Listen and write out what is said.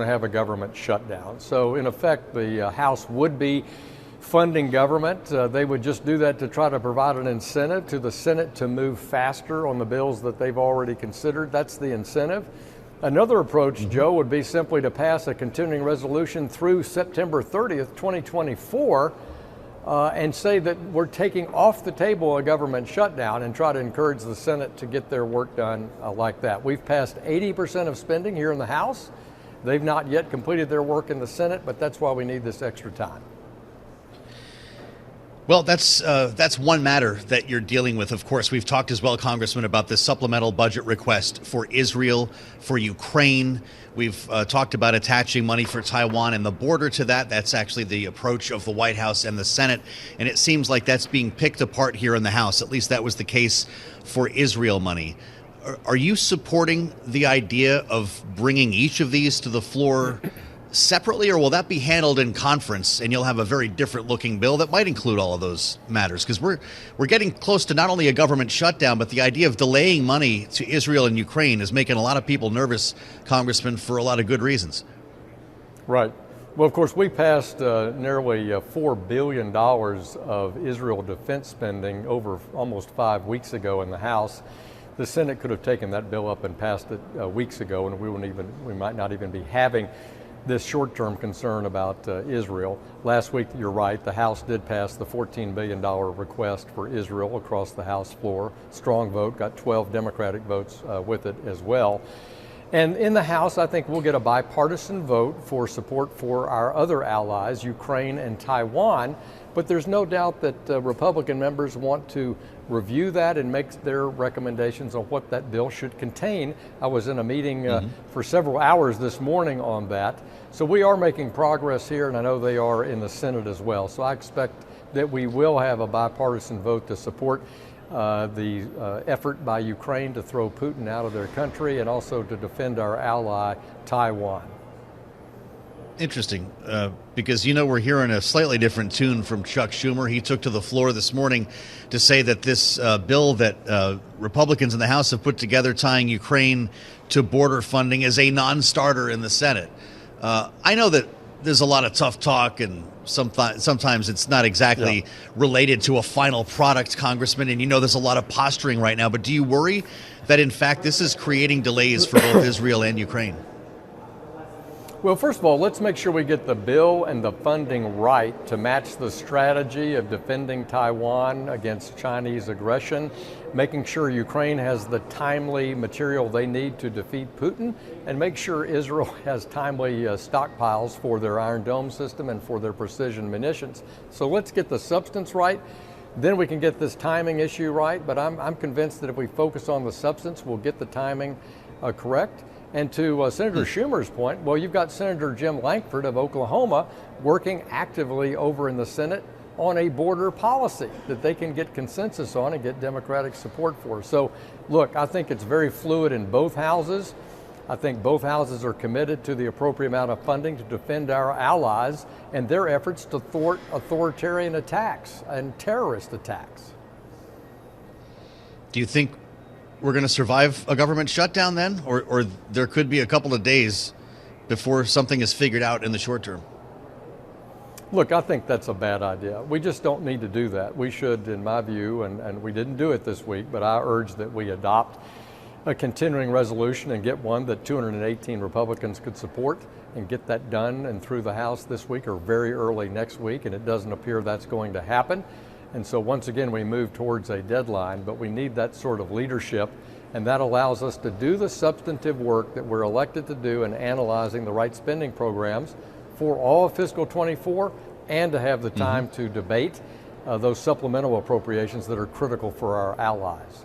to have a government shutdown. So in effect, the House would be funding government. They would just do that to try to provide an incentive to the Senate to move faster on the bills that they've already considered. That's the incentive. Another approach, Joe, would be simply to pass a continuing resolution through September 30th, 2024, and say that we're taking off the table a government shutdown and try to encourage the Senate to get their work done like that. We've passed 80% of spending here in the House. They've not yet completed their work in the Senate, but that's why we need this extra time. Well, that's one matter that you're dealing with. Of course, we've talked as well, Congressman, about this supplemental budget request for Israel, for Ukraine. We've talked about attaching money for Taiwan and the border to that. That's actually the approach of the White House and the Senate. And it seems like that's being picked apart here in the House. At least that was the case for Israel money. Are you supporting the idea of bringing each of these to the floor separately, or will that be handled in conference and you'll have a very different looking bill that might include all of those matters? Because we're getting close to not only a government shutdown, but the idea of delaying money to Israel and Ukraine is making a lot of people nervous, Congressman, for a lot of good reasons. Right. Well, of course, we passed nearly $4 billion of Israel defense spending over almost 5 weeks ago in the House. The Senate could have taken that bill up and passed it weeks ago, and we might not even be having this short-term concern about Israel. Last week, you're right, the House did pass the $14 billion request for Israel across the House floor. Strong vote, got 12 Democratic votes with it as well. And in the House, I think we'll get a bipartisan vote for support for our other allies, Ukraine and Taiwan. But there's no doubt that Republican members want to review that and make their recommendations on what that bill should contain. I was in a meeting for several hours this morning on that. So we are making progress here, and I know they are in the Senate as well. So I expect that we will have a bipartisan vote to support the effort by Ukraine to throw Putin out of their country and also to defend our ally, Taiwan. Interesting, because, you know, we're hearing a slightly different tune from Chuck Schumer. He took to the floor this morning to say that this bill that Republicans in the House have put together tying Ukraine to border funding is a non-starter in the Senate. I know that there's a lot of tough talk, and sometimes it's not exactly related to a final product, Congressman, and you know there's a lot of posturing right now. But do you worry that, in fact, this is creating delays for both Israel and Ukraine? Well, first of all, let's make sure we get the bill and the funding right to match the strategy of defending Taiwan against Chinese aggression, making sure Ukraine has the timely material they need to defeat Putin, and make sure Israel has timely stockpiles for their Iron Dome system and for their precision munitions. So let's get the substance right. Then we can get this timing issue right, but I'm convinced that if we focus on the substance, we'll get the timing correct. And to Senator Schumer's point, well, you've got Senator Jim Lankford of Oklahoma working actively over in the Senate on a border policy that they can get consensus on and get Democratic support for. So, look, I think it's very fluid in both houses. I think both houses are committed to the appropriate amount of funding to defend our allies and their efforts to thwart authoritarian attacks and terrorist attacks. Do you think we're going to survive a government shutdown then? Or there could be a couple of days before something is figured out in the short term? Look, I think that's a bad idea. We just don't need to do that. We should, in my view, and we didn't do it this week, but I urge that we adopt a continuing resolution and get one that 218 Republicans could support and get that done and through the House this week or very early next week, and it doesn't appear that's going to happen. And so once again, we move towards a deadline, but we need that sort of leadership, and that allows us to do the substantive work that we're elected to do in analyzing the right spending programs for all of fiscal 24 and to have the time to debate those supplemental appropriations that are critical for our allies.